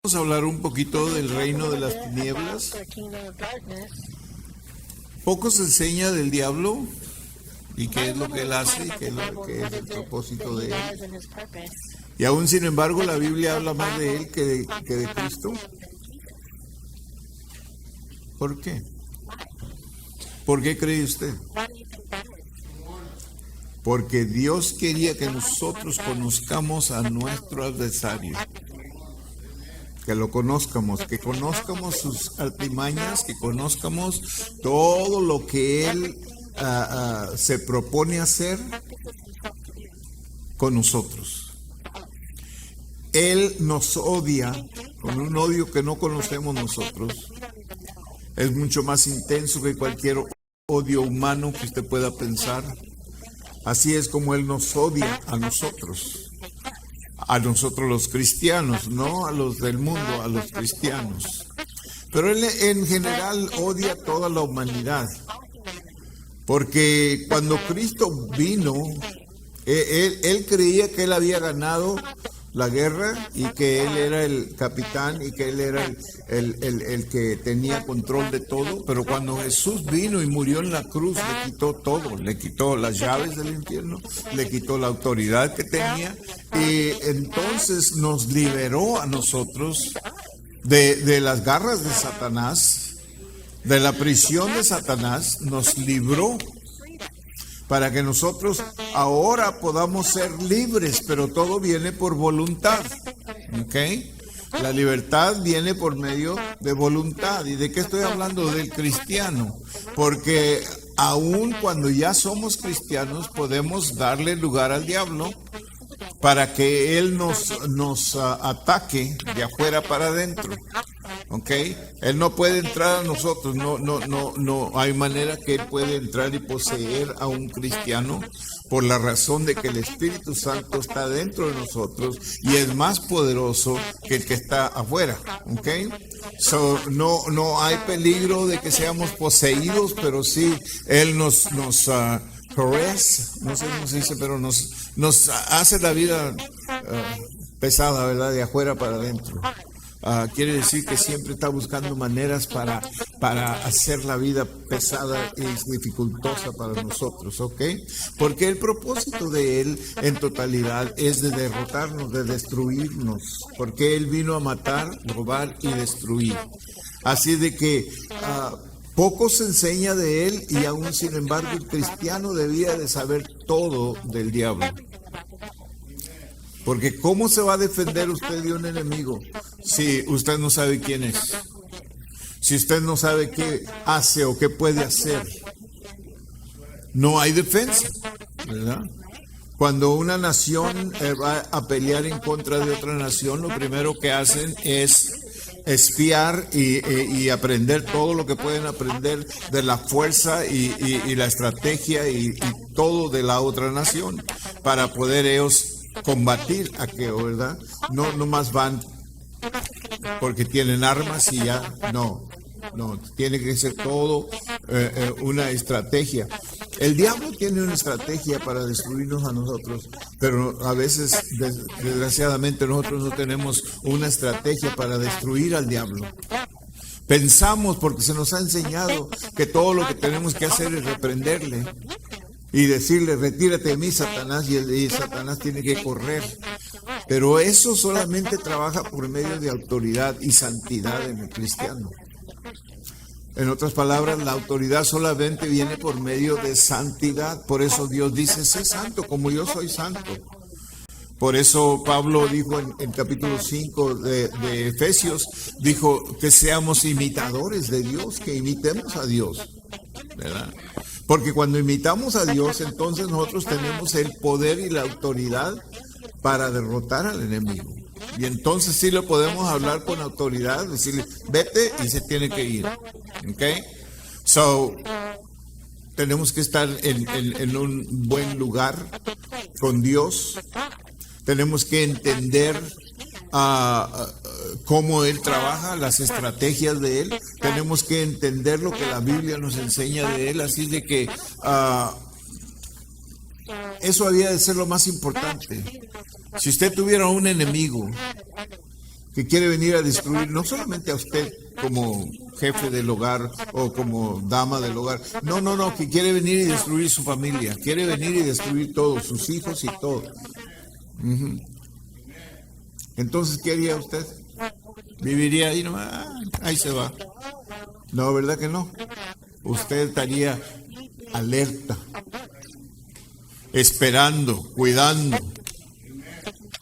Vamos a hablar un poquito del reino de las tinieblas. Poco se enseña del diablo y qué es lo que él hace y qué es lo que es el propósito de él. Y aún sin embargo la Biblia habla más de él que de Cristo. ¿Por qué? ¿Por qué cree usted? Porque Dios quería que nosotros conozcamos a nuestro adversario. Que lo conozcamos, que conozcamos sus artimañas, que conozcamos todo lo que él se propone hacer con nosotros. Él nos odia con un odio que no conocemos nosotros. Es mucho más intenso que cualquier odio humano que usted pueda pensar. Así es como él nos odia a nosotros los cristianos, no a los del mundo, a los cristianos. Pero él en general odia a toda la humanidad, porque cuando Cristo vino, él creía que él había ganado la guerra y que él era el capitán y que él era el que tenía control de todo, pero cuando Jesús vino y murió en la cruz, le quitó todo, le quitó las llaves del infierno, le quitó la autoridad que tenía y entonces nos liberó a nosotros de las garras de Satanás, de la prisión de Satanás, nos libró para que nosotros ahora podamos ser libres, pero todo viene por voluntad, ¿ok? La libertad viene por medio de voluntad. ¿Y de qué estoy hablando? Del cristiano, porque aun cuando ya somos cristianos podemos darle lugar al diablo para que él nos ataque de afuera para adentro. ¿Ok? Él no puede entrar a nosotros, no hay manera que él pueda entrar y poseer a un cristiano por la razón de que el Espíritu Santo está dentro de nosotros y es más poderoso que el que está afuera. ¿Ok? So, no hay peligro de que seamos poseídos, pero sí, él nos caress, no sé cómo se dice, pero nos hace la vida pesada, ¿verdad? De afuera para adentro. Quiere decir que siempre está buscando maneras para hacer la vida pesada y dificultosa para nosotros, ¿ok? Porque el propósito de él en totalidad es de derrotarnos, de destruirnos, porque él vino a matar, robar y destruir. Así de que poco se enseña de él y aún sin embargo el cristiano debía de saber todo del diablo. Porque ¿cómo se va a defender usted de un enemigo si usted no sabe quién es? Si usted no sabe qué hace o qué puede hacer. No hay defensa, ¿verdad? Cuando una nación va a pelear en contra de otra nación, lo primero que hacen es espiar y aprender todo lo que pueden aprender de la fuerza y la estrategia y todo de la otra nación para poder ellos combatir aquello, ¿verdad? No más van porque tienen armas y ya, no, tiene que ser todo una estrategia. El diablo tiene una estrategia para destruirnos a nosotros, pero a veces, desgraciadamente, nosotros no tenemos una estrategia para destruir al diablo. Pensamos, porque se nos ha enseñado, que todo lo que tenemos que hacer es reprenderle y decirle, retírate de mí, Satanás, y Satanás tiene que correr. Pero eso solamente trabaja por medio de autoridad y santidad en el cristiano. En otras palabras, la autoridad solamente viene por medio de santidad. Por eso Dios dice, sé santo como yo soy santo. Por eso Pablo dijo en capítulo 5 de Efesios, dijo que seamos imitadores de Dios, que imitemos a Dios, ¿verdad? Porque cuando imitamos a Dios, entonces nosotros tenemos el poder y la autoridad para derrotar al enemigo. Y entonces sí lo podemos hablar con autoridad, decirle, vete y se tiene que ir. ¿Ok? So, tenemos que estar en un buen lugar con Dios. Tenemos que entender cómo Él trabaja, las estrategias de Él. Tenemos que entender lo que la Biblia nos enseña de Él. Así de que eso había de ser lo más importante. Si usted tuviera un enemigo que quiere venir a destruir no solamente a usted como jefe del hogar o como dama del hogar, no, que quiere venir y destruir su familia, quiere venir y destruir todos, sus hijos y todo. Entonces, ¿qué haría usted? ¿Viviría ahí nomás? Ahí se va. No, ¿verdad que no? Usted estaría alerta, esperando, cuidando,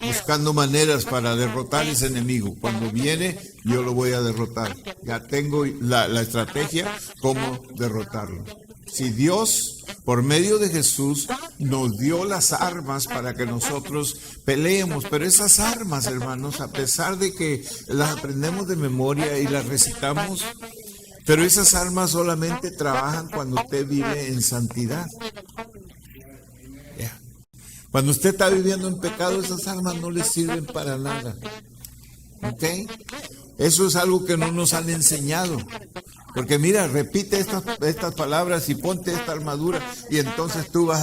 buscando maneras para derrotar ese enemigo. Cuando viene, yo lo voy a derrotar. Ya tengo la estrategia cómo derrotarlo. Si Dios, por medio de Jesús, nos dio las armas para que nosotros peleemos, pero esas armas, hermanos, a pesar de que las aprendemos de memoria y las recitamos, pero esas armas solamente trabajan cuando usted vive en santidad. Cuando usted está viviendo en pecado, esas armas no le sirven para nada. ¿Ok? Eso es algo que no nos han enseñado. Porque mira, repite estas palabras y ponte esta armadura y entonces tú vas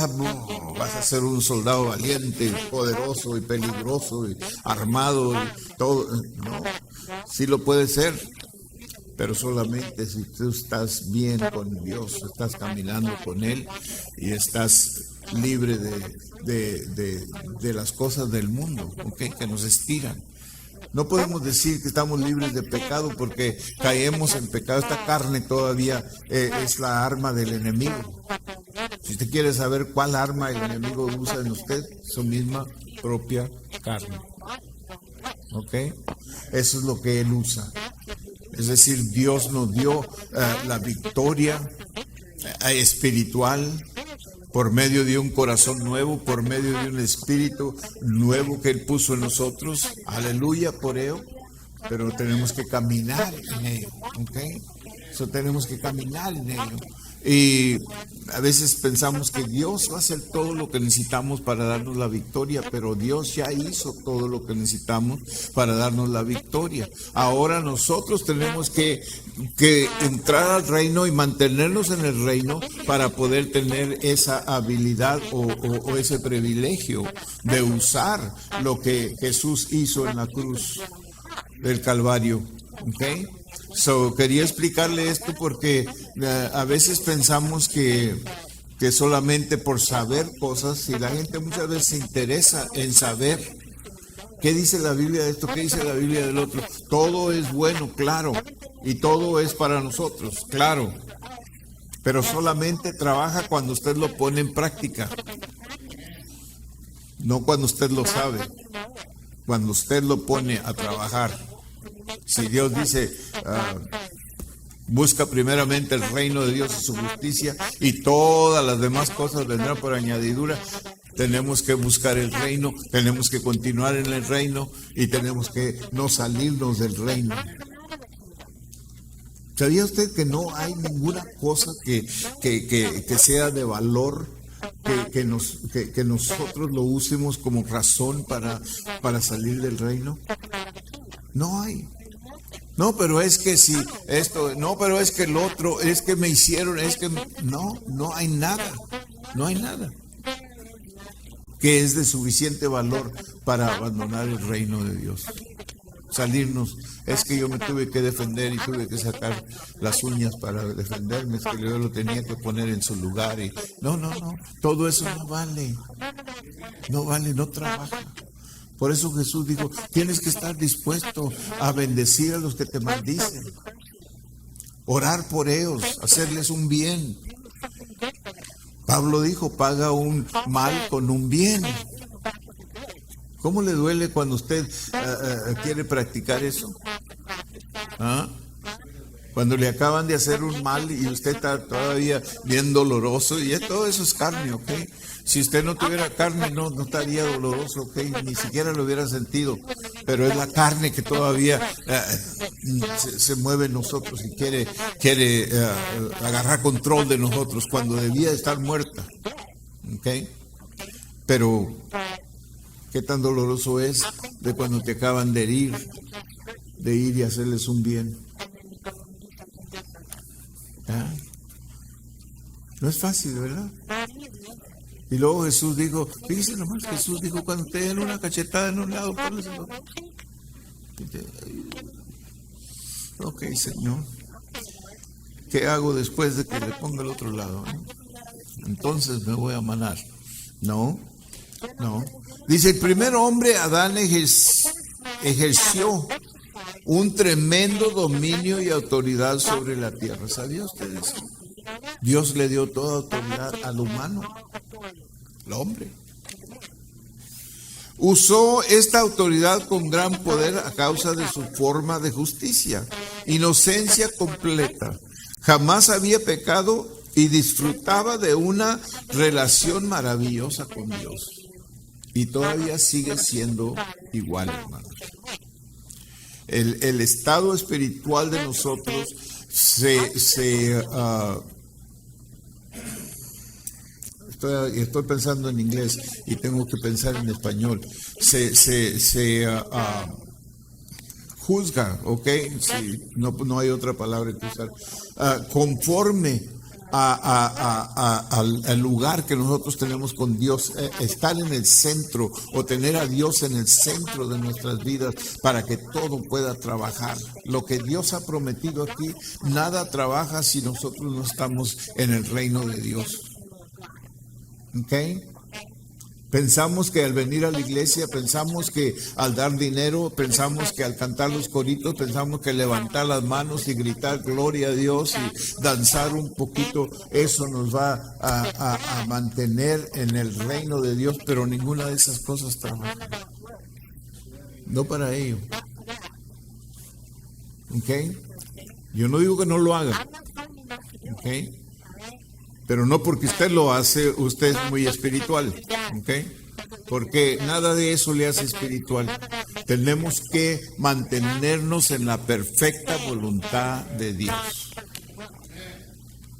a ser un soldado valiente, poderoso y peligroso y armado y todo. No, sí lo puede ser, pero solamente si tú estás bien con Dios, estás caminando con Él y estás libre de las cosas del mundo, ¿okay? Que nos estiran. No podemos decir que estamos libres de pecado porque caemos en pecado. Esta carne todavía es la arma del enemigo. Si usted quiere saber cuál arma el enemigo usa en usted, su misma propia carne. ¿Ok? Eso es lo que él usa. Es decir, Dios nos dio la victoria espiritual por medio de un corazón nuevo, por medio de un espíritu nuevo que Él puso en nosotros. Aleluya por ello. Pero tenemos que caminar en ello. ¿Ok? Eso tenemos que caminar en ello. Y a veces pensamos que Dios va a hacer todo lo que necesitamos para darnos la victoria, pero Dios ya hizo todo lo que necesitamos para darnos la victoria. Ahora nosotros tenemos que entrar al reino y mantenernos en el reino para poder tener esa habilidad o ese privilegio de usar lo que Jesús hizo en la cruz del Calvario. ¿Ok? Quería explicarle esto porque a veces pensamos que solamente por saber cosas, y la gente muchas veces se interesa en saber qué dice la Biblia de esto, qué dice la Biblia del otro. Todo es bueno, claro, y todo es para nosotros, claro, pero solamente trabaja cuando usted lo pone en práctica, no cuando usted lo sabe, cuando usted lo pone a trabajar. Si Dios dice, busca primeramente el reino de Dios y su justicia y todas las demás cosas vendrán por añadidura, tenemos que buscar el reino, tenemos que continuar en el reino y tenemos que no salirnos del reino. ¿Sabía usted que no hay ninguna cosa que sea de valor, que nosotros lo usemos como razón para salir del reino? No hay. No, pero es que si esto, no, pero es que el otro, es que me hicieron, es que no hay nada, no hay nada que es de suficiente valor para abandonar el reino de Dios. Salirnos, es que yo me tuve que defender y tuve que sacar las uñas para defenderme, es que yo lo tenía que poner en su lugar y no, todo eso no vale, no trabaja. Por eso Jesús dijo, tienes que estar dispuesto a bendecir a los que te maldicen, orar por ellos, hacerles un bien. Pablo dijo, paga un mal con un bien. ¿Cómo le duele cuando usted quiere practicar eso? ¿Ah? Cuando le acaban de hacer un mal y usted está todavía bien doloroso, y todo eso es carne, ¿ok? Si usted no tuviera carne, no estaría doloroso, ¿ok? Ni siquiera lo hubiera sentido. Pero es la carne que todavía se mueve en nosotros y quiere agarrar control de nosotros cuando debía estar muerta, ¿ok? Pero qué tan doloroso es de cuando te acaban de ir y hacerles un bien. ¿Ah? No es fácil, ¿verdad? Y luego Jesús dijo, fíjese nomás, Jesús dijo, cuando te den una cachetada en un lado, ponles el otro. Ok, Señor. ¿Qué hago después de que le ponga el otro lado? Entonces me voy a manar. No. Dice, el primer hombre, Adán, ejerció un tremendo dominio y autoridad sobre la tierra. ¿Sabía usted eso? Dios le dio toda autoridad al humano, al hombre. Usó esta autoridad con gran poder a causa de su forma de justicia, inocencia completa. Jamás había pecado y disfrutaba de una relación maravillosa con Dios. Y todavía sigue siendo igual, hermanos. El estado espiritual de nosotros estoy pensando en inglés y tengo que pensar en español. Juzga, ¿ok? Sí, no hay otra palabra que usar. Conforme al lugar que nosotros tenemos con Dios, estar en el centro o tener a Dios en el centro de nuestras vidas para que todo pueda trabajar. Lo que Dios ha prometido aquí, nada trabaja si nosotros no estamos en el reino de Dios. ¿Ok? Pensamos que al venir a la iglesia, pensamos que al dar dinero, pensamos que al cantar los coritos, pensamos que levantar las manos y gritar gloria a Dios y danzar un poquito, eso nos va a mantener en el reino de Dios, pero ninguna de esas cosas trabaja. No para ello. ¿Ok? Yo no digo que no lo haga. ¿Ok? Pero no porque usted lo hace, usted es muy espiritual, ¿ok? Porque nada de eso le hace espiritual. Tenemos que mantenernos en la perfecta voluntad de Dios.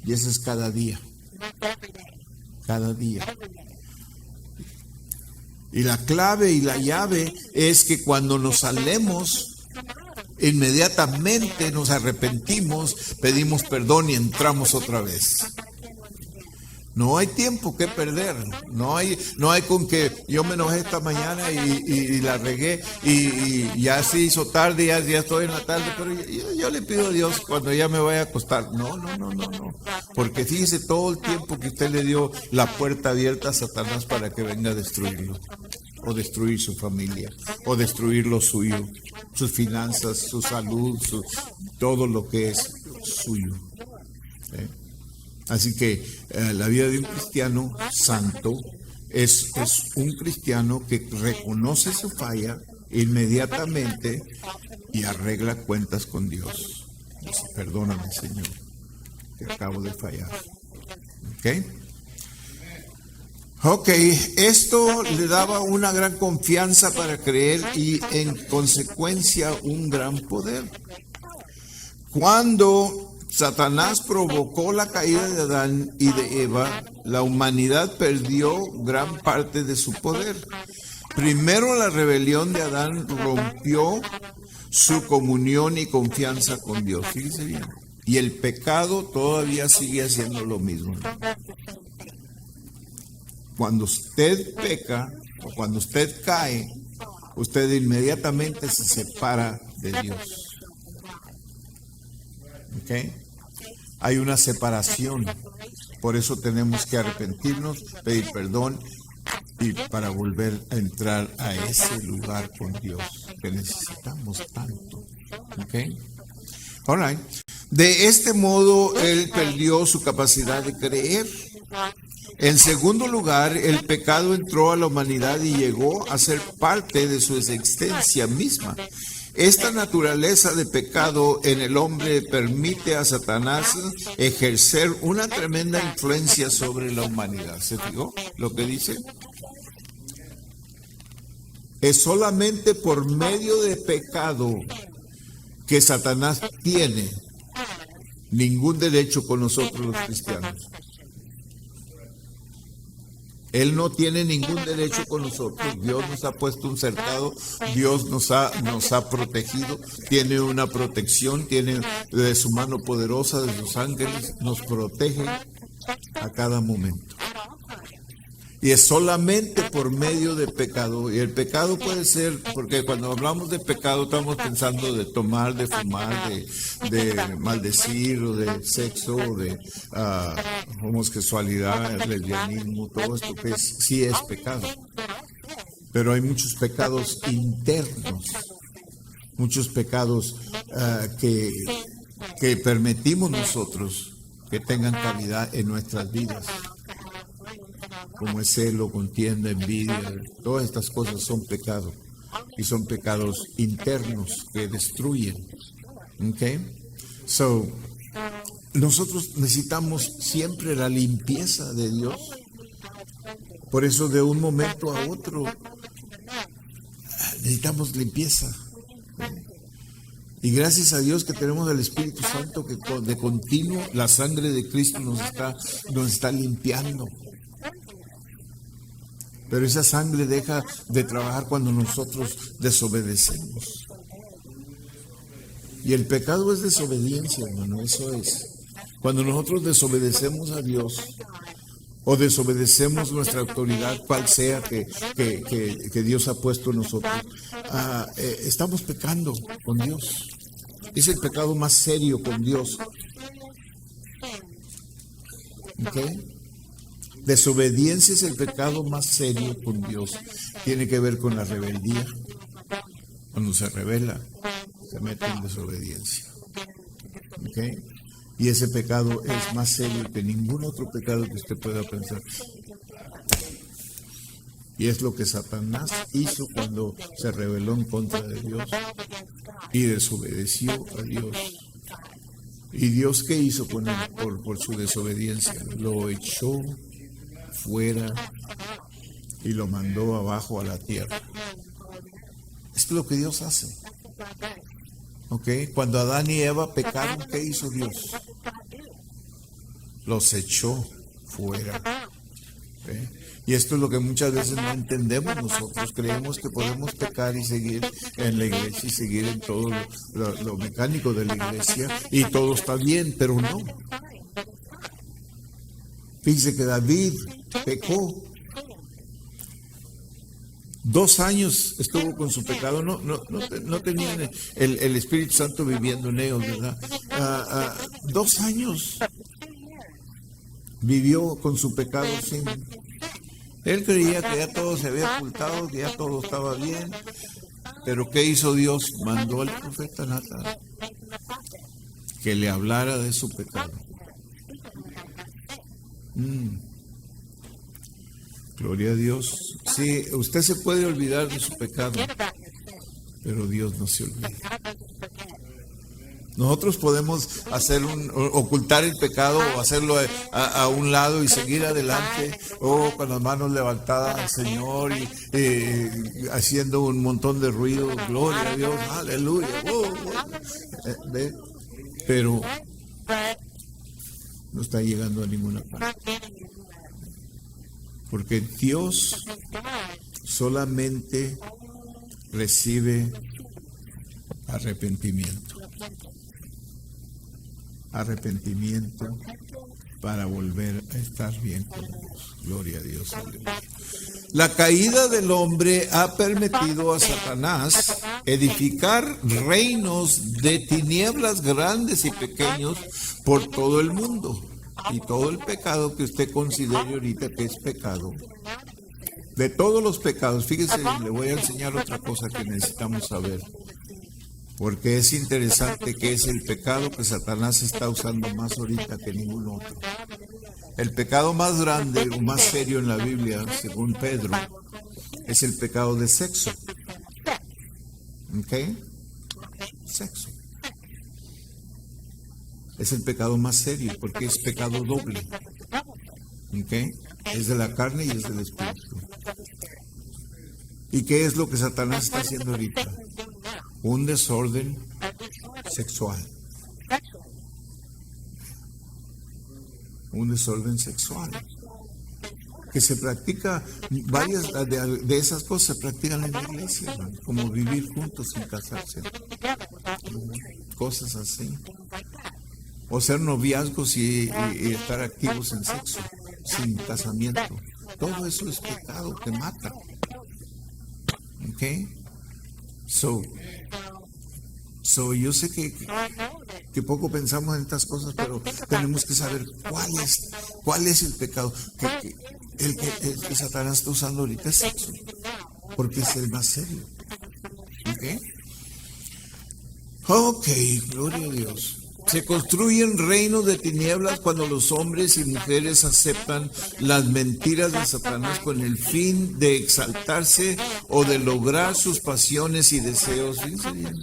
Y eso es cada día. Cada día. Y la clave y la llave es que cuando nos salemos, inmediatamente nos arrepentimos, pedimos perdón y entramos otra vez. No hay tiempo que perder, no hay con que yo me enojé esta mañana y la regué y ya se hizo tarde, ya estoy en la tarde, pero yo le pido a Dios cuando ya me vaya a acostar. No, porque fíjese todo el tiempo que usted le dio la puerta abierta a Satanás para que venga a destruirlo, o destruir su familia, o destruir lo suyo, sus finanzas, su salud, todo lo que es suyo. Así que la vida de un cristiano santo es un cristiano que reconoce su falla inmediatamente y arregla cuentas con Dios. Dice, perdóname, Señor, que acabo de fallar. Ok, esto le daba una gran confianza para creer y en consecuencia un gran poder. Cuando Satanás provocó la caída de Adán y de Eva, la humanidad perdió gran parte de su poder. Primero, la rebelión de Adán rompió su comunión y confianza con Dios. Fíjese bien. Y el pecado todavía sigue haciendo lo mismo. Cuando usted peca o cuando usted cae, usted inmediatamente se separa de Dios. ¿Ok? Hay una separación. Por eso tenemos que arrepentirnos, pedir perdón y para volver a entrar a ese lugar con Dios que necesitamos tanto. ¿Ok? All right. De este modo, él perdió su capacidad de creer. En segundo lugar, el pecado entró a la humanidad y llegó a ser parte de su existencia misma. Esta naturaleza de pecado en el hombre permite a Satanás ejercer una tremenda influencia sobre la humanidad. ¿Se fijó lo que dice? Es solamente por medio de pecado que Satanás tiene ningún derecho con nosotros los cristianos. Él no tiene ningún derecho con nosotros. Dios nos ha puesto un cercado, Dios nos ha protegido, tiene una protección, tiene de su mano poderosa, de sus ángeles, nos protege a cada momento. Y es solamente por medio de pecado. Y el pecado puede ser, porque cuando hablamos de pecado estamos pensando de tomar, de fumar, de maldecir, o de sexo, o de homosexualidad, lesbianismo, todo esto que sí es pecado. Pero hay muchos pecados internos, muchos pecados que permitimos nosotros que tengan cabida en nuestras vidas, como es celo, contienda, envidia. Todas estas cosas son pecados, y son pecados internos que destruyen. ¿Ok? So, nosotros necesitamos siempre la limpieza de Dios. Por eso de un momento a otro necesitamos limpieza. Y gracias a Dios que tenemos el Espíritu Santo, que de continuo la sangre de Cristo nos está limpiando. Pero esa sangre deja de trabajar cuando nosotros desobedecemos. Y el pecado es desobediencia, hermano, eso es. Cuando nosotros desobedecemos a Dios, o desobedecemos nuestra autoridad, cual sea que Dios ha puesto en nosotros, estamos pecando con Dios. Es el pecado más serio con Dios. ¿Ok? Desobediencia es el pecado más serio con Dios. Tiene que ver con la rebeldía. Cuando se rebela, se mete en desobediencia. ¿Ok? Y ese pecado es más serio que ningún otro pecado que usted pueda pensar. Y es lo que Satanás hizo cuando se rebeló en contra de Dios y desobedeció a Dios. ¿Y Dios qué hizo con él por su desobediencia? Lo echó fuera y lo mandó abajo a la tierra. Esto es lo que Dios hace. ¿Ok? Cuando Adán y Eva pecaron, ¿qué hizo Dios? Los echó fuera. ¿Ok? Y esto es lo que muchas veces no entendemos nosotros. Creemos que podemos pecar y seguir en la iglesia y seguir en todo lo mecánico de la iglesia y todo está bien, pero no. Fíjese que David pecó. 2 años estuvo con su pecado, no tenían el Espíritu Santo viviendo en ellos, ¿verdad? 2 años vivió con su pecado sin... Él creía que ya todo se había ocultado, que ya todo estaba bien. Pero ¿qué hizo Dios? Mandó al profeta Natán que le hablara de su pecado. Gloria a Dios. Sí, usted se puede olvidar de su pecado, pero Dios no se olvida. Nosotros podemos ocultar el pecado o hacerlo a un lado y seguir adelante, o con las manos levantadas al Señor y haciendo un montón de ruido, gloria a Dios, aleluya, pero no está llegando a ninguna parte, porque Dios solamente recibe arrepentimiento para volver a estar bien con Dios. Gloria a Dios. Aleluya. La caída del hombre ha permitido a Satanás edificar reinos de tinieblas grandes y pequeños por todo el mundo. Y todo el pecado que usted considere ahorita que es pecado, de todos los pecados, fíjese, le voy a enseñar otra cosa que necesitamos saber. Porque es interesante que es el pecado que Satanás está usando más ahorita que ningún otro. El pecado más grande o más serio en la Biblia, según Pedro, es el pecado de sexo. ¿Ok? Sexo. Es el pecado más serio porque es pecado doble. ¿Ok? Es de la carne y es del espíritu. ¿Y qué es lo que Satanás está haciendo ahorita? Un desorden sexual. Un desorden sexual. Que se practica, varias de esas cosas se practican en la iglesia, ¿no? Como vivir juntos sin casarse. Cosas así. O ser noviazgos y estar activos en sexo, sin casamiento. Todo eso es pecado, te mata. ¿Ok? So yo sé que poco pensamos en estas cosas, pero tenemos que saber cuál es el pecado. El que Satanás está usando ahorita es sexo, porque es el más serio. Ok, gloria a Dios. Se construyen reinos de tinieblas cuando los hombres y mujeres aceptan las mentiras de Satanás con el fin de exaltarse o de lograr sus pasiones y deseos. Fíjense bien.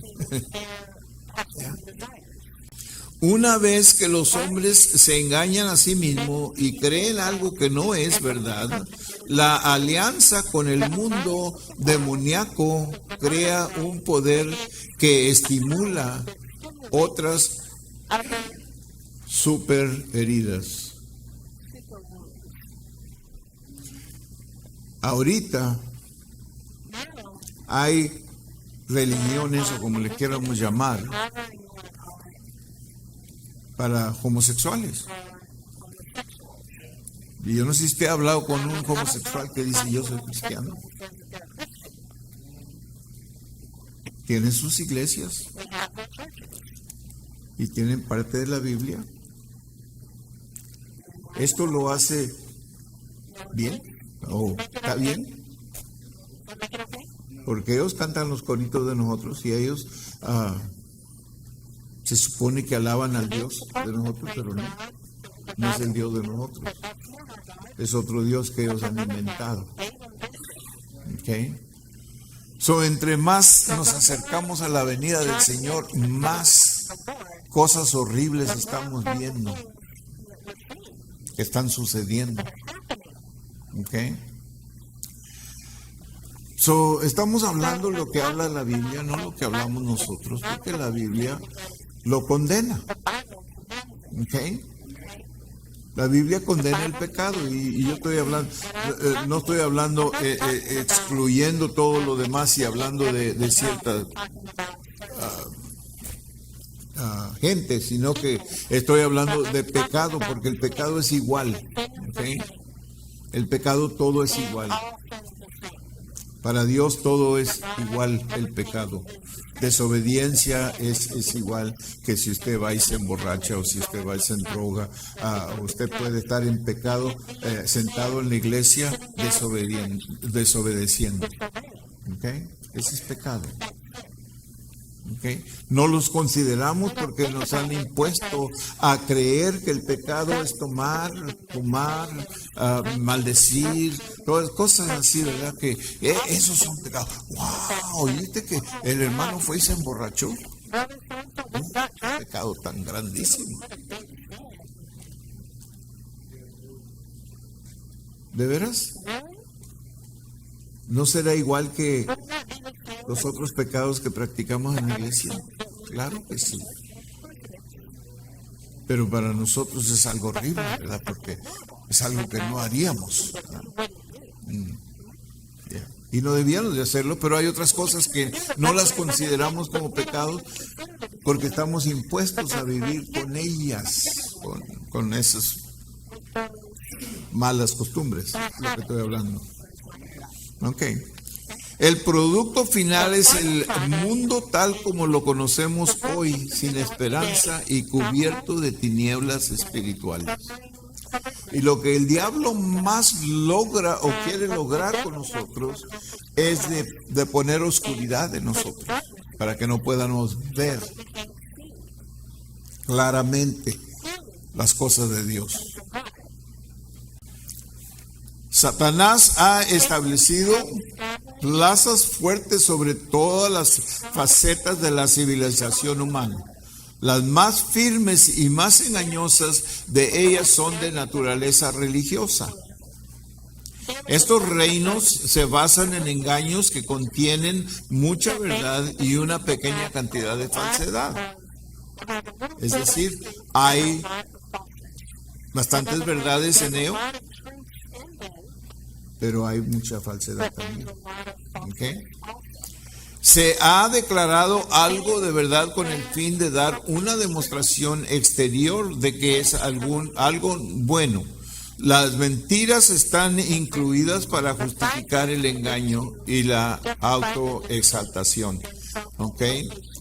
Una vez que los hombres se engañan a sí mismos y creen algo que no es verdad, la alianza con el mundo demoníaco crea un poder que estimula otras super heridas. Ahorita hay religiones, o como le quieramos llamar, para homosexuales. Y yo no sé si usted ha hablado con un homosexual que dice: yo soy cristiano. Tienen sus iglesias y tienen parte de la Biblia. ¿Esto lo hace bien? ¿O está bien? Porque ellos cantan los coritos de nosotros y ellos se supone que alaban al Dios de nosotros, pero no es el Dios de nosotros. Es otro Dios que ellos han inventado. ¿Ok? Entre más nos acercamos a la venida del Señor, más cosas horribles estamos viendo que están sucediendo. ¿Ok? Estamos hablando lo que habla la Biblia, no lo que hablamos nosotros, porque la Biblia lo condena. ¿Ok? La Biblia condena el pecado y yo estoy hablando, no estoy hablando excluyendo todo lo demás y hablando de cierta gente, sino que estoy hablando de pecado, porque el pecado es igual. ¿Okay? El pecado todo es igual. Para Dios todo es igual el pecado. Desobediencia es igual que si usted va y se emborracha o si usted va y se droga. Usted puede estar en pecado sentado en la iglesia desobedeciendo. ¿Okay? Ese es pecado. ¿Okay? No los consideramos porque nos han impuesto a creer que el pecado es tomar, maldecir, todas cosas así, ¿verdad? Que esos son pecados. ¡Wow! ¿Oíste que el hermano fue y se emborrachó? Un pecado tan grandísimo. ¿De veras? ¿No será igual que los otros pecados que practicamos en la iglesia? Claro que sí. Pero para nosotros es algo horrible, ¿verdad? Porque es algo que no haríamos. Y no debíamos de hacerlo, pero hay otras cosas que no las consideramos como pecados porque estamos impuestos a vivir con ellas, con esas malas costumbres, lo que estoy hablando. Ok. El producto final es el mundo tal como lo conocemos hoy, sin esperanza y cubierto de tinieblas espirituales. Y lo que el diablo más logra o quiere lograr con nosotros es de poner oscuridad en nosotros, para que no podamos ver claramente las cosas de Dios. Satanás ha establecido plazas fuertes sobre todas las facetas de la civilización humana. Las más firmes y más engañosas de ellas son de naturaleza religiosa. Estos reinos se basan en engaños que contienen mucha verdad y una pequeña cantidad de falsedad. Es decir, hay bastantes verdades en ello, pero hay mucha falsedad también. ¿Okay? Se ha declarado algo de verdad con el fin de dar una demostración exterior de que es algo bueno. Las mentiras están incluidas para justificar el engaño y la autoexaltación. ¿Ok?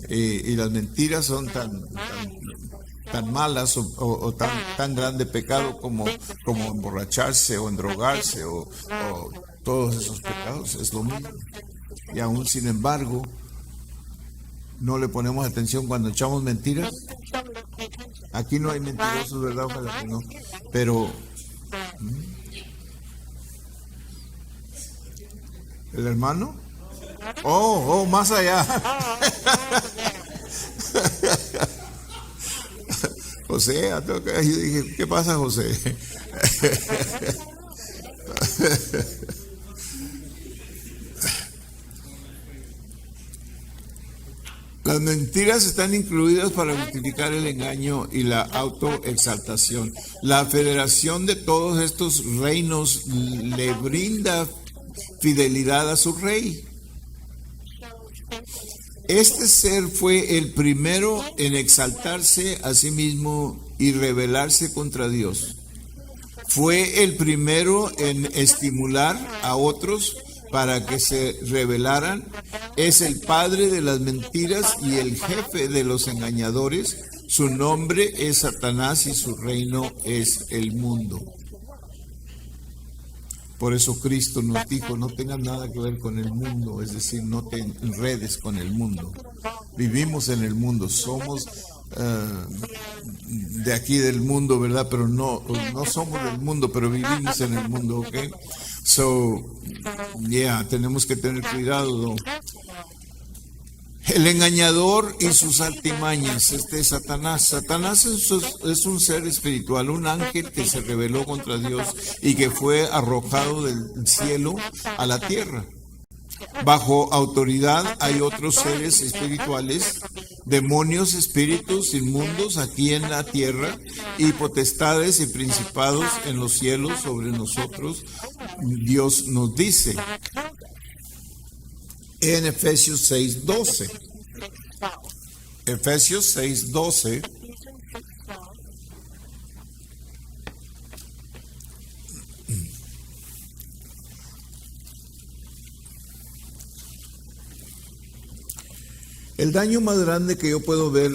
Y las mentiras son tan malas o tan grande pecado como emborracharse o endrogarse o todos esos pecados. Es lo mismo. Y aún sin embargo, no le ponemos atención cuando echamos mentiras. Aquí no hay mentirosos, ¿verdad? Ojalá que no. Pero ¿el hermano? Oh, más allá. José, yo dije, ¿qué pasa, José? Las mentiras están incluidas para justificar el engaño y la autoexaltación. La federación de todos estos reinos le brinda fidelidad a su rey. Este ser fue el primero en exaltarse a sí mismo y rebelarse contra Dios. Fue el primero en estimular a otros para que se rebelaran. Es el padre de las mentiras y el jefe de los engañadores. Su nombre es Satanás y su reino es el mundo. Por eso Cristo nos dijo, no tengas nada que ver con el mundo, es decir, no te enredes con el mundo. Vivimos en el mundo, somos de aquí del mundo, ¿verdad? Pero no somos del mundo, pero vivimos en el mundo, ¿ok? So, tenemos que tener cuidado. El engañador y sus artimañas, Satanás. Satanás es un ser espiritual, un ángel que se rebeló contra Dios y que fue arrojado del cielo a la tierra. Bajo autoridad hay otros seres espirituales, demonios, espíritus inmundos aquí en la tierra y potestades y principados en los cielos sobre nosotros. Dios nos dice en Efesios 6:12. Efesios 6:12. El daño más grande que yo puedo ver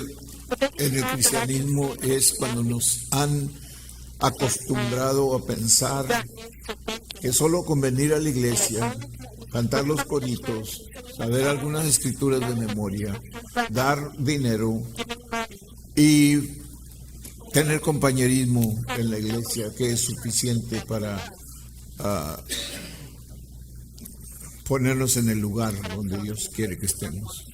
en el cristianismo es cuando nos han acostumbrado a pensar que solo con venir a la iglesia, cantar los coritos, saber algunas escrituras de memoria, dar dinero y tener compañerismo en la iglesia, que es suficiente para ponernos en el lugar donde Dios quiere que estemos.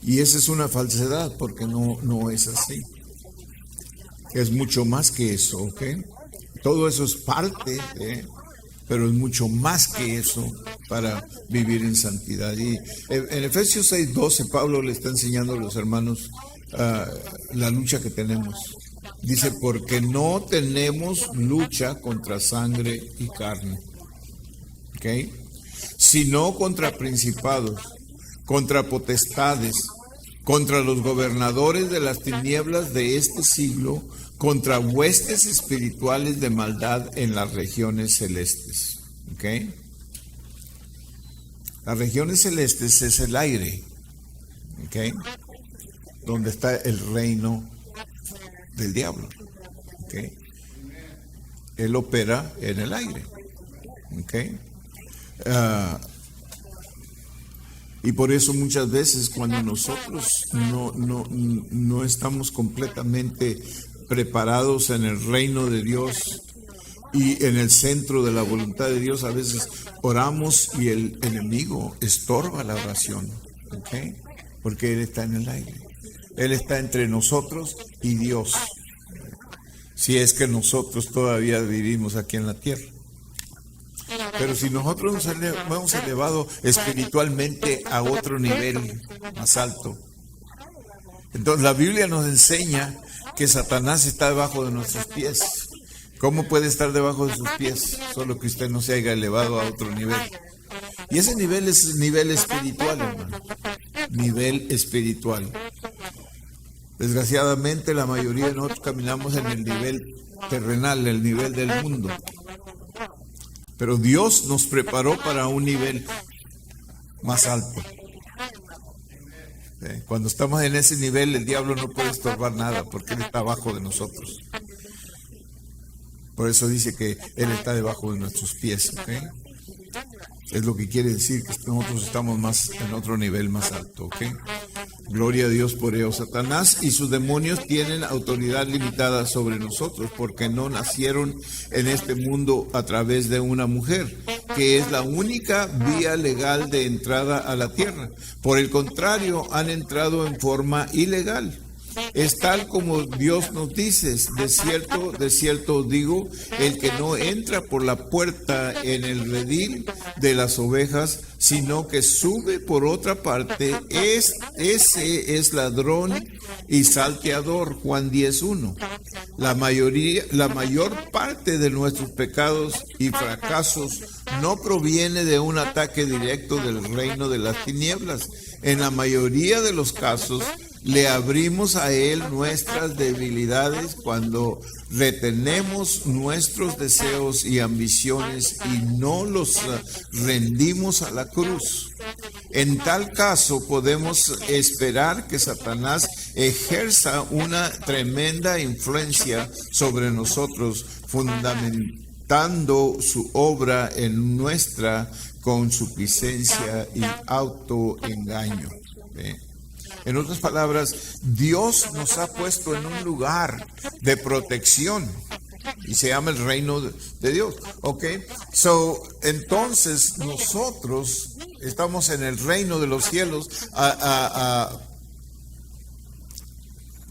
Y esa es una falsedad, porque no es así. Es mucho más que eso, ¿ok? Todo eso es parte, pero es mucho más que eso para vivir en santidad. Y en Efesios 6:12, Pablo le está enseñando a los hermanos la lucha que tenemos. Dice, porque no tenemos lucha contra sangre y carne, ¿ok? Sino contra principados, contra potestades, contra los gobernadores de las tinieblas de este siglo, contra huestes espirituales de maldad en las regiones celestes. ¿Ok? Las regiones celestes es el aire. ¿Ok? Donde está el reino del diablo. ¿Ok? Él opera en el aire. ¿Ok? Y por eso muchas veces cuando nosotros no estamos completamente preparados en el reino de Dios y en el centro de la voluntad de Dios, a veces oramos y el enemigo estorba la oración, ¿ok? Porque Él está en el aire. Él está entre nosotros y Dios, si es que nosotros todavía vivimos aquí en la tierra. Pero si nosotros nos hemos elevado espiritualmente a otro nivel más alto, entonces la Biblia nos enseña que Satanás está debajo de nuestros pies. ¿Cómo puede estar debajo de sus pies? Solo que usted no se haya elevado a otro nivel. Y ese nivel es nivel espiritual, hermano. Nivel espiritual. Desgraciadamente, la mayoría de nosotros caminamos en el nivel terrenal, el nivel del mundo. Pero Dios nos preparó para un nivel más alto. Cuando estamos en ese nivel, el diablo no puede estorbar nada porque Él está abajo de nosotros. Por eso dice que Él está debajo de nuestros pies. ¿Okay? Es lo que quiere decir que nosotros estamos más en otro nivel más alto. ¿Okay? Gloria a Dios por ello. Satanás y sus demonios tienen autoridad limitada sobre nosotros porque no nacieron en este mundo a través de una mujer, que es la única vía legal de entrada a la tierra. Por el contrario, han entrado en forma ilegal. Es tal como Dios nos dice: de cierto os digo, el que no entra por la puerta en el redil de las ovejas, sino que sube por otra parte, ese es ladrón y salteador. Juan 10:1. La mayor parte de nuestros pecados y fracasos no proviene de un ataque directo del reino de las tinieblas. En la mayoría de los casos, le abrimos a Él nuestras debilidades cuando retenemos nuestros deseos y ambiciones y no los rendimos a la cruz. En tal caso, podemos esperar que Satanás ejerza una tremenda influencia sobre nosotros, fundamentando su obra en nuestra consuficiencia y autoengaño. En otras palabras, Dios nos ha puesto en un lugar de protección y se llama el reino de Dios. ¿Ok? Entonces nosotros estamos en el reino de los cielos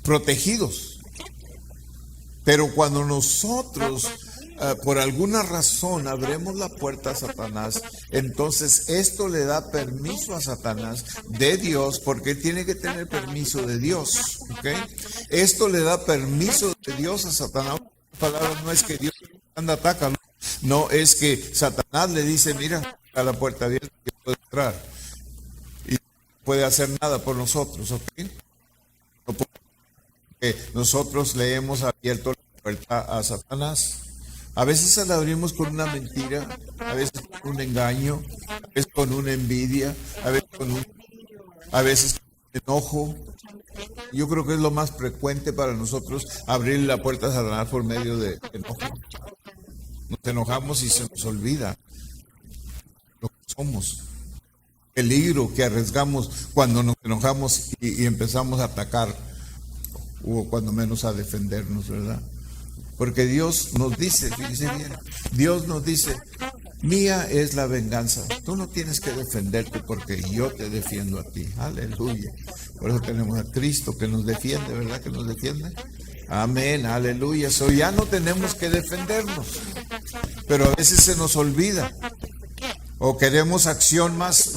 protegidos. Pero cuando nosotros por alguna razón abremos la puerta a Satanás, entonces esto le da permiso a Satanás de Dios, porque tiene que tener permiso de Dios. ¿Okay? Esto le da permiso de Dios a Satanás. La palabra no es que Dios anda, atácalo. No, es que Satanás le dice: mira, a la puerta abierta, yo puedo entrar. Y no puede hacer nada por nosotros. ¿Okay? No puede, nosotros le hemos abierto la puerta a Satanás. A veces se la abrimos con una mentira, a veces con un engaño, a veces con una envidia, a veces con un enojo. Yo creo que es lo más frecuente para nosotros abrir la puerta a Satanás por medio de enojo. Nos enojamos y se nos olvida lo que somos. El peligro que arriesgamos cuando nos enojamos y empezamos a atacar, o cuando menos a defendernos, ¿verdad? Porque Dios nos dice, fíjense bien, Dios nos dice: mía es la venganza. Tú no tienes que defenderte porque yo te defiendo a ti. Aleluya. Por eso tenemos a Cristo que nos defiende, ¿verdad? Que nos defiende. Amén, aleluya. Ya no tenemos que defendernos. Pero a veces se nos olvida. O queremos acción más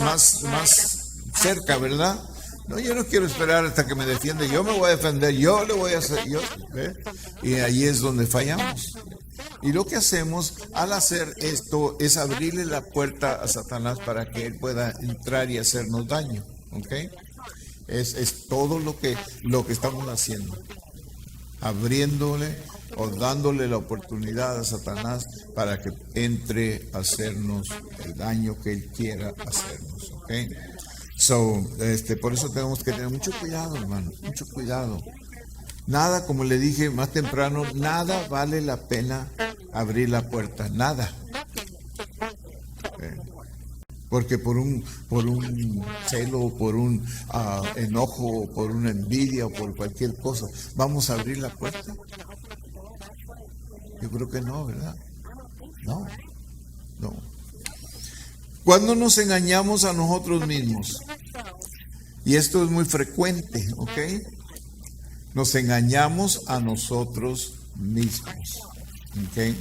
cerca, ¿verdad? No, yo no quiero esperar hasta que me defienda. Yo me voy a defender, yo le voy a hacer, y ahí es donde fallamos. Y lo que hacemos al hacer esto es abrirle la puerta a Satanás para que él pueda entrar y hacernos daño. ¿Ok? Es todo lo que estamos haciendo. Abriéndole o dándole la oportunidad a Satanás para que entre a hacernos el daño que él quiera hacernos. ¿Ok? Por eso tenemos que tener mucho cuidado, hermano, mucho cuidado. Nada, como le dije más temprano, nada vale la pena abrir la puerta, nada. Porque por un celo, por un enojo, por una envidia o por cualquier cosa, ¿vamos a abrir la puerta? Yo creo que no, ¿verdad? No. Cuando nos engañamos a nosotros mismos, y esto es muy frecuente, ¿ok? Nos engañamos a nosotros mismos, ¿ok?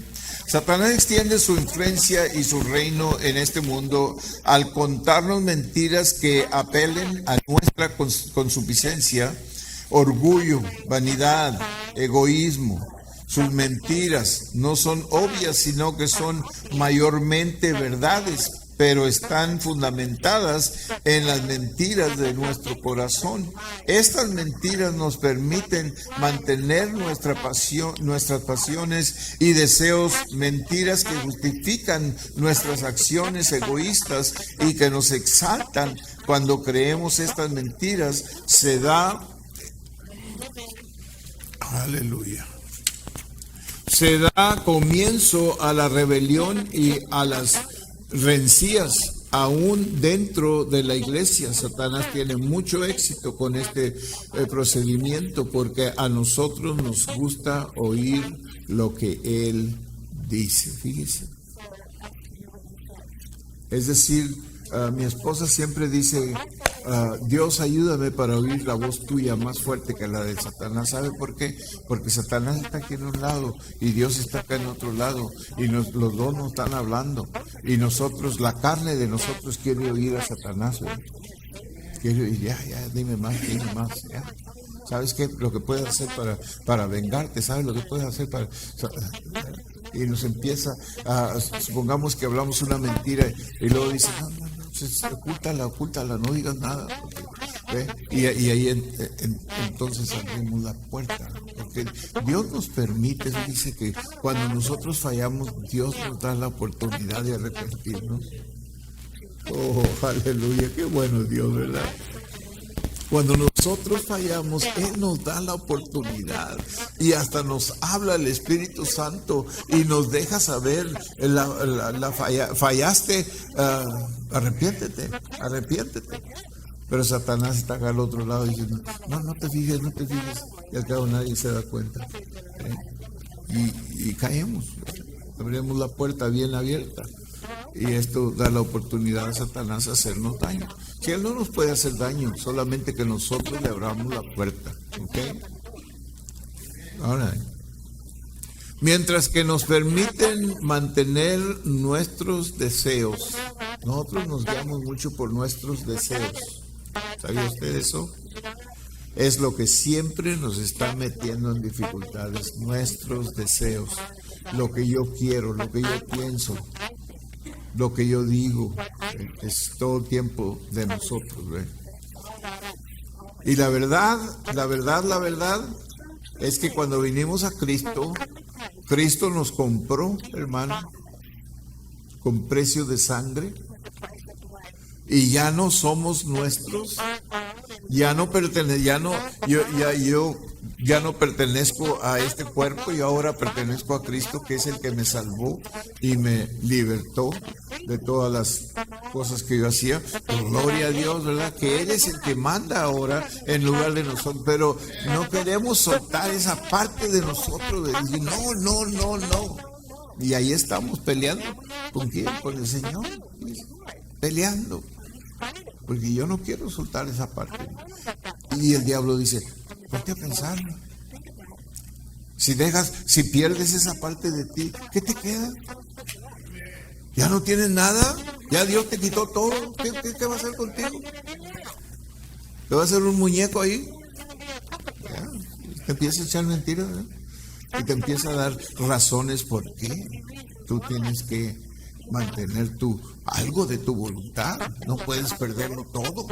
Satanás extiende su influencia y su reino en este mundo al contarnos mentiras que apelen a nuestra consuficiencia, orgullo, vanidad, egoísmo. Sus mentiras no son obvias, sino que son mayormente verdades, pero están fundamentadas en las mentiras de nuestro corazón. Estas mentiras nos permiten mantener nuestras pasiones y deseos, mentiras que justifican nuestras acciones egoístas y que nos exaltan. Cuando creemos estas mentiras, se da, aleluya, se da comienzo a la rebelión y a las rencillas aún dentro de la iglesia. Satanás tiene mucho éxito con este procedimiento, porque a nosotros nos gusta oír lo que él dice. Fíjese. Es decir, mi esposa siempre dice, Dios, ayúdame para oír la voz tuya más fuerte que la de Satanás. ¿Sabe por qué? Porque Satanás está aquí en un lado y Dios está acá en otro lado, y los dos nos están hablando, y nosotros, la carne de nosotros quiere oír a Satanás, ¿verdad? Quiere oír, ya, dime más, ya. ¿Sabes qué? Lo que puedes hacer para vengarte, ¿sabes lo que puedes hacer para...? Y nos empieza a, supongamos que hablamos una mentira y luego dice, no, ocúltala, no digas nada. ¿Ve? Y ahí entonces abrimos la puerta, porque Dios nos permite, dice que cuando nosotros fallamos, Dios nos da la oportunidad de arrepentirnos. Oh, aleluya, qué bueno es Dios, ¿verdad? Cuando nosotros fallamos, Él nos da la oportunidad y hasta nos habla el Espíritu Santo y nos deja saber, fallaste, arrepiéntete. Pero Satanás está acá al otro lado diciendo, no te fijes, y al cabo nadie se da cuenta. Y caemos, abrimos la puerta bien abierta. Y esto da la oportunidad a Satanás a hacernos daño. Si él no nos puede hacer daño, solamente que nosotros le abramos la puerta. ¿Ok? Ahora, mientras que nos permiten mantener nuestros deseos, nosotros nos guiamos mucho por nuestros deseos. ¿Sabía usted eso? Es lo que siempre nos está metiendo en dificultades, nuestros deseos, lo que yo quiero, lo que yo pienso, lo que yo digo, es todo el tiempo de nosotros, ¿ve? Y la verdad es que cuando vinimos a Cristo, Cristo nos compró, hermano, con precio de sangre, y ya no somos nuestros, ya no pertenezco a este cuerpo, y ahora pertenezco a Cristo, que es el que me salvó y me libertó de todas las cosas que yo hacía. Gloria a Dios, ¿verdad? Que Él es el que manda ahora en lugar de nosotros, pero no queremos soltar esa parte de nosotros, de decir, no. Y ahí estamos peleando. ¿Con quién? Con el Señor. Peleando. Porque yo no quiero soltar esa parte. Y el diablo dice, ponte a pensar. Si pierdes esa parte de ti, ¿qué te queda? ¿Ya no tienes nada? ¿Ya Dios te quitó todo? ¿Qué va a hacer contigo? ¿Te va a hacer un muñeco ahí? Ya, te empieza a echar mentiras, ¿eh? Y te empieza a dar razones por qué tú tienes que mantener algo de tu voluntad. No puedes perderlo todo.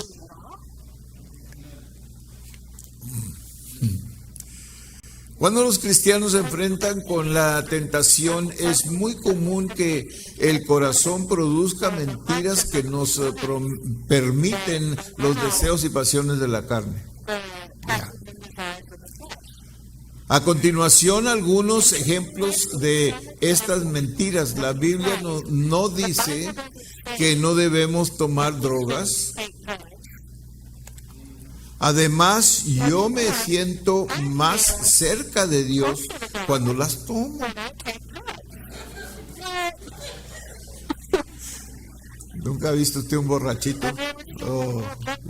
Cuando los cristianos se enfrentan con la tentación, es muy común que el corazón produzca mentiras que nos permiten los deseos y pasiones de la carne. Ya. A continuación, algunos ejemplos de estas mentiras. La Biblia no dice que no debemos tomar drogas. Además, yo me siento más cerca de Dios cuando las tomo. ¿Nunca ha visto usted un borrachito? Oh,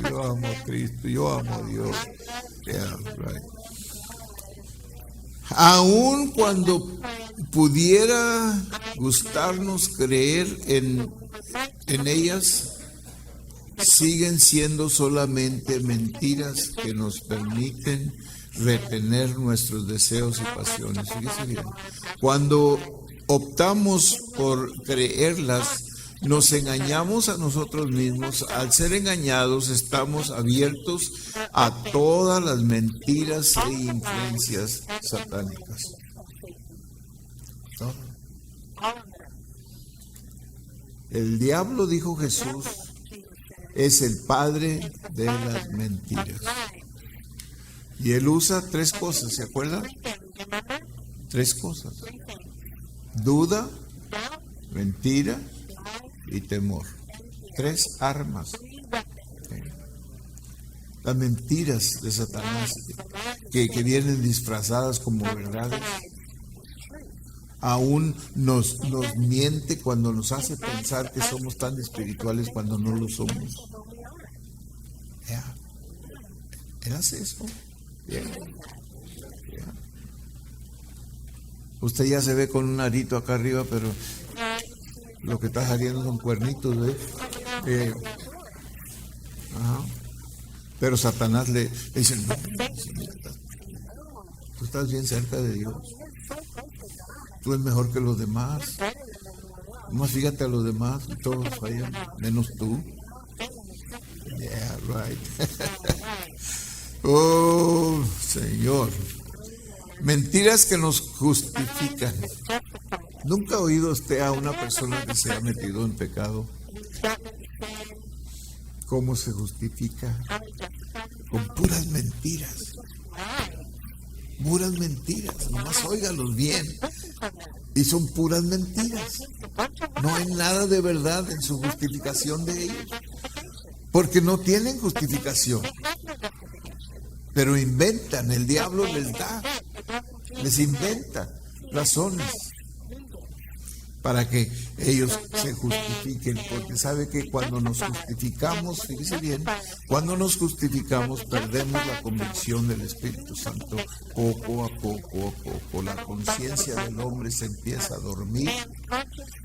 yo amo a Cristo, yo amo a Dios. Yeah, right. Aun cuando pudiera gustarnos creer en ellas, siguen siendo solamente mentiras que nos permiten retener nuestros deseos y pasiones. Fíjese bien, cuando optamos por creerlas, nos engañamos a nosotros mismos. Al ser engañados estamos abiertos a todas las mentiras e influencias satánicas. Todo. El diablo, dijo Jesús, es el padre de las mentiras. Y él usa 3 cosas, ¿se acuerdan? 3 cosas. Duda, mentira y temor. 3 armas. Las mentiras de Satanás que vienen disfrazadas como verdades. Aún nos miente cuando nos hace pensar que somos tan espirituales cuando no lo somos. Él hace eso. Usted ya se ve con un arito acá arriba, pero lo que está saliendo son cuernitos, ¿ves? Pero Satanás le dice, no, tú estás bien cerca de Dios. Tú eres mejor que los demás. Nomás fíjate a los demás, todos fallan, menos tú. Yeah, right. Oh, Señor. Mentiras que nos justifican. ¿Nunca ha oído usted a una persona que se ha metido en pecado? ¿Cómo se justifica? Con puras mentiras. Puras mentiras. Nomás óigalos bien. Y son puras mentiras. No hay nada de verdad en su justificación de ellos. Porque no tienen justificación. Pero inventan, el diablo les inventa razones para que ellos se justifiquen, porque sabe que cuando nos justificamos, fíjese bien, cuando nos justificamos perdemos la convicción del Espíritu Santo poco a poco, la conciencia del hombre se empieza a dormir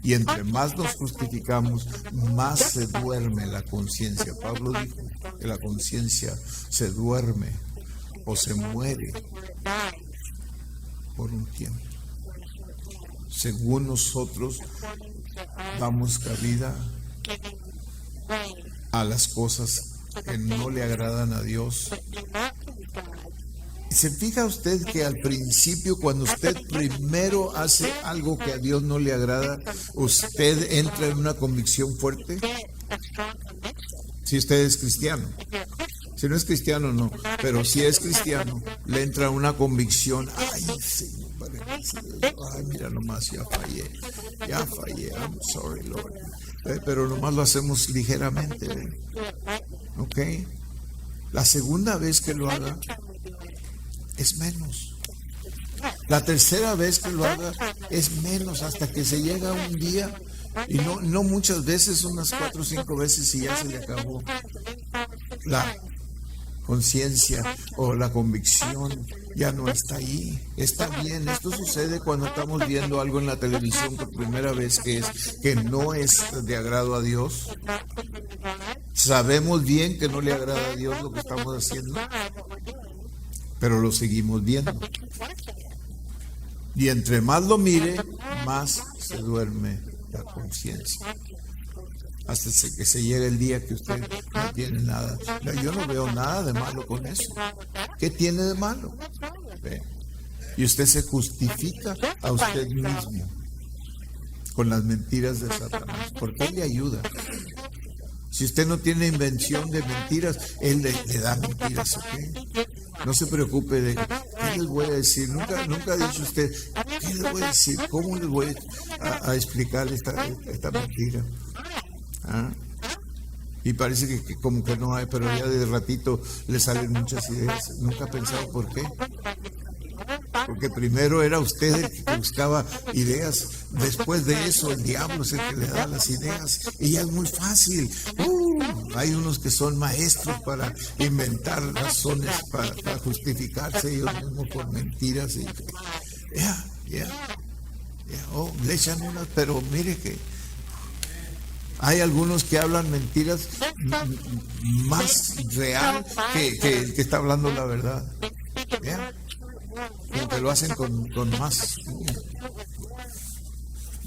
y entre más nos justificamos, más se duerme la conciencia. Pablo dijo que la conciencia se duerme o se muere por un tiempo. Según nosotros damos cabida a las cosas que no le agradan a Dios. ¿Se fija usted que al principio, cuando usted primero hace algo que a Dios no le agrada, usted entra en una convicción fuerte? Si usted es cristiano. Si no es cristiano, no. Pero si es cristiano, le entra una convicción. Ay, Señor, ay, mira nomás, ya fallé. I'm sorry, Lord. Pero nomás lo hacemos ligeramente. ¿Ok? La segunda vez que lo haga, es menos. La tercera vez que lo haga, es menos, hasta que se llega un día. Y no muchas veces, unas 4 o 5 veces, y ya se le acabó la conciencia o la convicción, ya no está ahí. Está bien, esto sucede cuando estamos viendo algo en la televisión por primera vez que no es de agrado a Dios. Sabemos bien que no le agrada a Dios lo que estamos haciendo, pero lo seguimos viendo. Y entre más lo mire, más se duerme la conciencia. Hasta que se llegue el día que usted no tiene nada. Yo no veo nada de malo con eso. ¿Qué tiene de malo? ¿Ve? Y usted se justifica a usted mismo con las mentiras de Satanás. Porque él le ayuda. Si usted no tiene invención de mentiras, él le da mentiras, ¿ok? No se preocupe de qué les voy a decir. Nunca ha dicho usted, ¿qué les voy a decir? ¿Cómo les voy a explicar esta mentira? ¿Ah? Y parece que como que no hay, pero ya de ratito le salen muchas ideas. Nunca ha pensado por qué. Porque primero era usted el que buscaba ideas. Después de eso el diablo es el que le da las ideas. Y ya es muy fácil. Hay unos que son maestros para inventar razones para justificarse ellos mismos por mentiras. Y le echan unas, pero mire que hay algunos que hablan mentiras más real que el que está hablando la verdad. Como que lo hacen con más.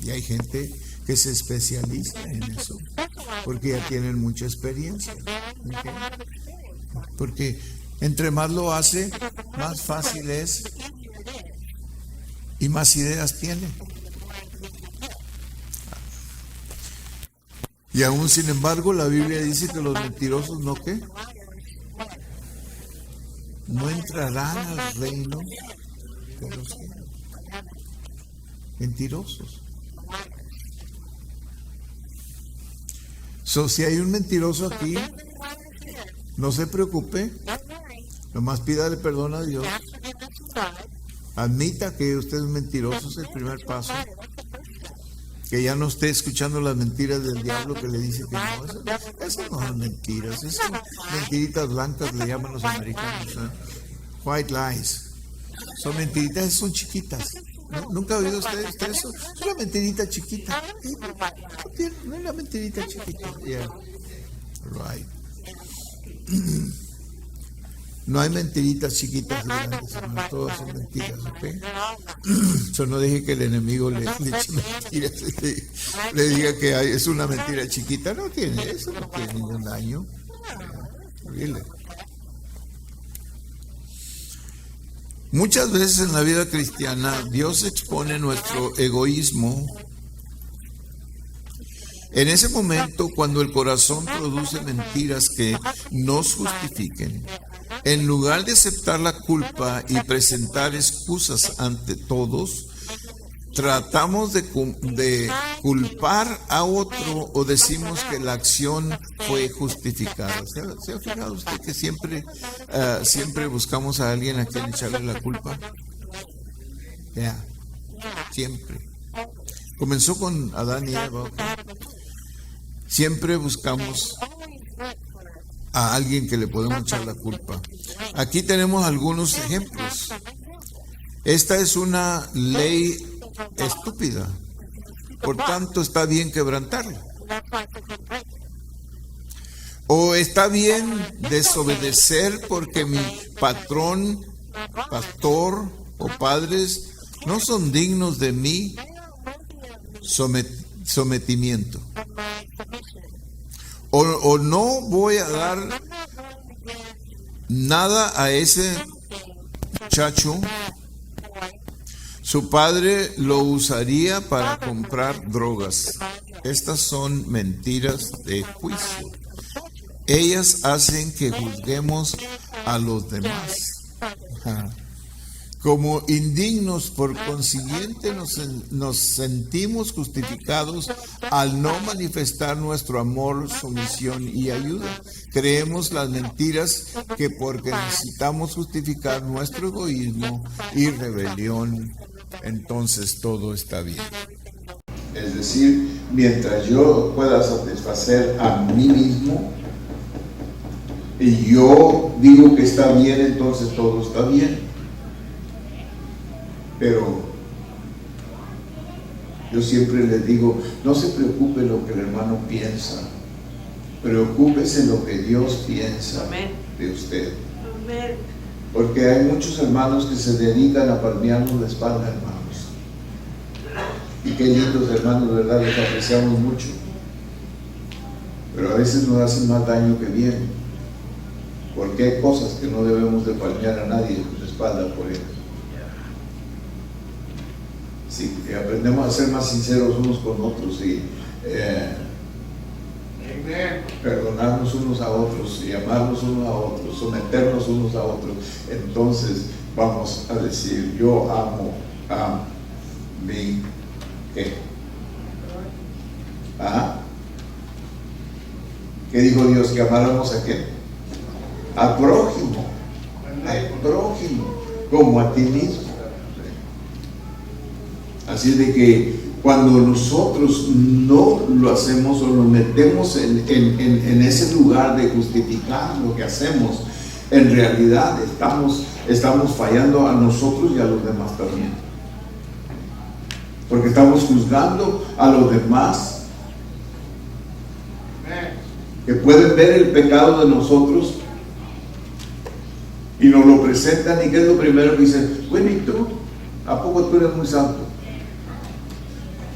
Y hay gente que se especializa en eso, porque ya tienen mucha experiencia. ¿Okay? Porque entre más lo hace, más fácil es y más ideas tiene. Y aún sin embargo, la Biblia dice que los mentirosos no ¿qué? No entrarán al reino de los cielos. Mentirosos. Si hay un mentiroso aquí, no se preocupe, nomás pídale perdón a Dios. Admita que usted es mentiroso, es el primer paso. Que ya no esté escuchando las mentiras del diablo que le dice que no. Eso no son mentiras, eso son mentiritas blancas, le llaman los americanos. White lies. Son mentiritas, son chiquitas. ¿Nunca ha oído usted eso? Es una mentirita chiquita. No es una mentirita chiquita. Yeah. Right. No hay mentiritas chiquitas grandes, hermano, todas son mentiras, ¿ok? So no deje que el enemigo le eche mentiras, le diga que es una mentira chiquita. No tiene eso, no tiene ningún daño. Really. Muchas veces en la vida cristiana Dios expone nuestro egoísmo. En ese momento, cuando el corazón produce mentiras que nos justifiquen, en lugar de aceptar la culpa y presentar excusas ante todos, tratamos de culpar a otro o decimos que la acción fue justificada. ¿Se ha fijado usted que siempre buscamos a alguien a quien echarle la culpa? Siempre. Comenzó con Adán y Eva. ¿Okay? Siempre buscamos a alguien que le podemos echar la culpa. Aquí tenemos algunos ejemplos. Esta es una ley estúpida, por tanto está bien quebrantarla. O está bien desobedecer porque mi patrón, pastor o padres no son dignos de mi sometimiento. O no voy a dar nada a ese muchacho. Su padre lo usaría para comprar drogas. Estas son mentiras de juicio. Ellas hacen que juzguemos a los demás como indignos. Por consiguiente nos sentimos justificados al no manifestar nuestro amor, sumisión y ayuda. Creemos las mentiras que porque necesitamos justificar nuestro egoísmo y rebelión, entonces todo está bien. Es decir, mientras yo pueda satisfacer a mí mismo y yo digo que está bien, entonces todo está bien. Pero yo siempre les digo, no se preocupe lo que el hermano piensa, preocúpese lo que Dios piensa de usted. Porque hay muchos hermanos que se dedican a palmearnos la espalda, hermanos. Y qué lindos hermanos, ¿verdad? Les apreciamos mucho. Pero a veces nos hacen más daño que bien. Porque hay cosas que no debemos de palmear a nadie en la espalda por ellos. Sí, aprendemos a ser más sinceros unos con otros y perdonarnos unos a otros y amarnos unos a otros, someternos unos a otros. Entonces vamos a decir, yo amo a mi ¿qué? ¿Qué dijo Dios? Que amáramos a qué? Al prójimo, como a ti mismo. Así de que cuando nosotros no lo hacemos o nos metemos en ese lugar de justificar lo que hacemos, en realidad estamos fallando a nosotros y a los demás también. Porque estamos juzgando a los demás que pueden ver el pecado de nosotros y nos lo presentan. ¿Y qué es lo primero que dicen? Bueno, ¿y tú? ¿A poco tú eres muy santo?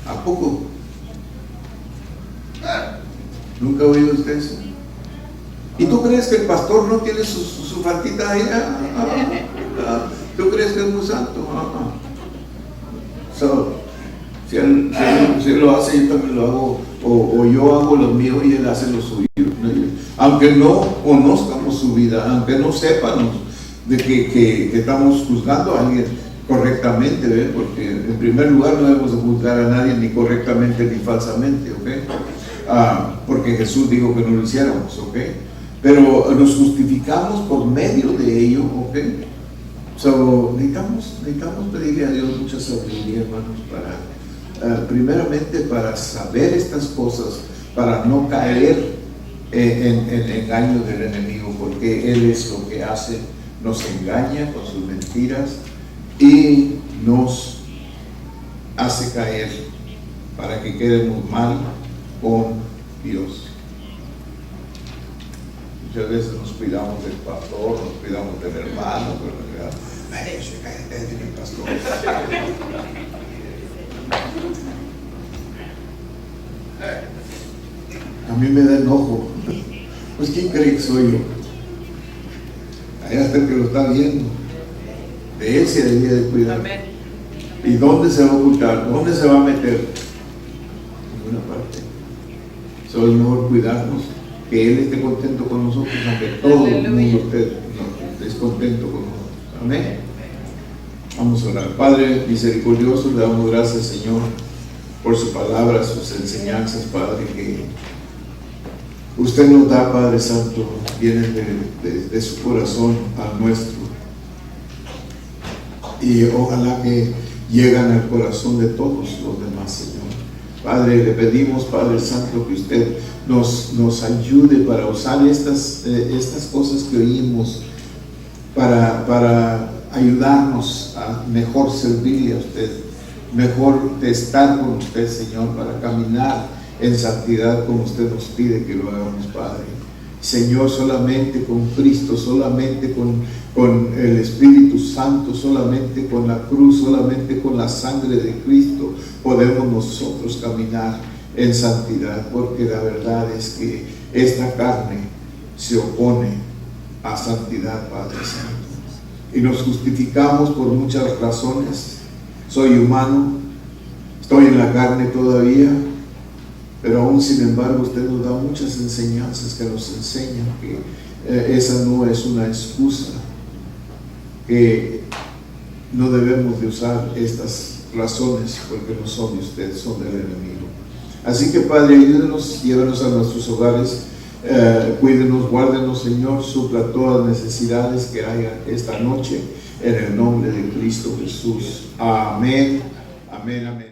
¿A poco? ¿Nunca ha oído usted eso? ¿Y tú crees que el pastor no tiene su faltita ahí? ¿Tú crees que es muy santo? So, si él lo hace, yo también lo hago, o yo hago lo mío y él hace lo suyo. Aunque no conozcamos su vida, aunque no sepamos de que estamos juzgando a alguien correctamente, ¿ve? Porque en primer lugar no debemos de juzgar a nadie ni correctamente ni falsamente, ¿ok? Porque Jesús dijo que no lo hiciéramos, ¿ok? Pero nos justificamos por medio de ello, ¿ok? So, necesitamos pedirle a Dios mucha sabiduría, hermanos, primeramente para saber estas cosas, para no caer en el engaño del enemigo, porque Él es lo que hace, nos engaña con sus mentiras y nos hace caer para que quedemos mal con Dios. Muchas veces nos cuidamos del pastor, nos cuidamos del hermano, pero cállate del pastor. A mí me da enojo. Pues ¿quién cree que soy yo? Allá está el que lo está viendo. De él se debía de cuidar. Amén. ¿Y dónde se va a ocultar? ¿Dónde se va a meter? En ninguna parte. Solo es mejor cuidarnos, que Él esté contento con nosotros, aunque todo el mundo esté descontento con nosotros. Amén. Vamos a orar. Padre misericordioso, le damos gracias, Señor, por su palabra, sus enseñanzas, Padre, que usted nos da, Padre Santo, vienen de su corazón al nuestro. Y ojalá que llegan al corazón de todos los demás, Señor. Padre, le pedimos, Padre Santo, que usted nos ayude para usar estas cosas que oímos para ayudarnos a mejor servirle a usted, mejor estar con usted, Señor, para caminar en santidad como usted nos pide que lo hagamos, Padre. Señor, solamente con Cristo, solamente con el Espíritu Santo, solamente con la cruz, solamente con la sangre de Cristo podemos nosotros caminar en santidad, porque la verdad es que esta carne se opone a santidad, Padre Santo, y nos justificamos por muchas razones. Soy humano, estoy en la carne todavía, pero aún sin embargo usted nos da muchas enseñanzas que nos enseñan que esa no es una excusa, que no debemos de usar estas razones porque no son de usted, son del enemigo. Así que, Padre, ayúdenos, llévenos a nuestros hogares, cuídenos, guárdenos, Señor, supla todas las necesidades que haya esta noche en el nombre de Cristo Jesús. Amén, amén, amén.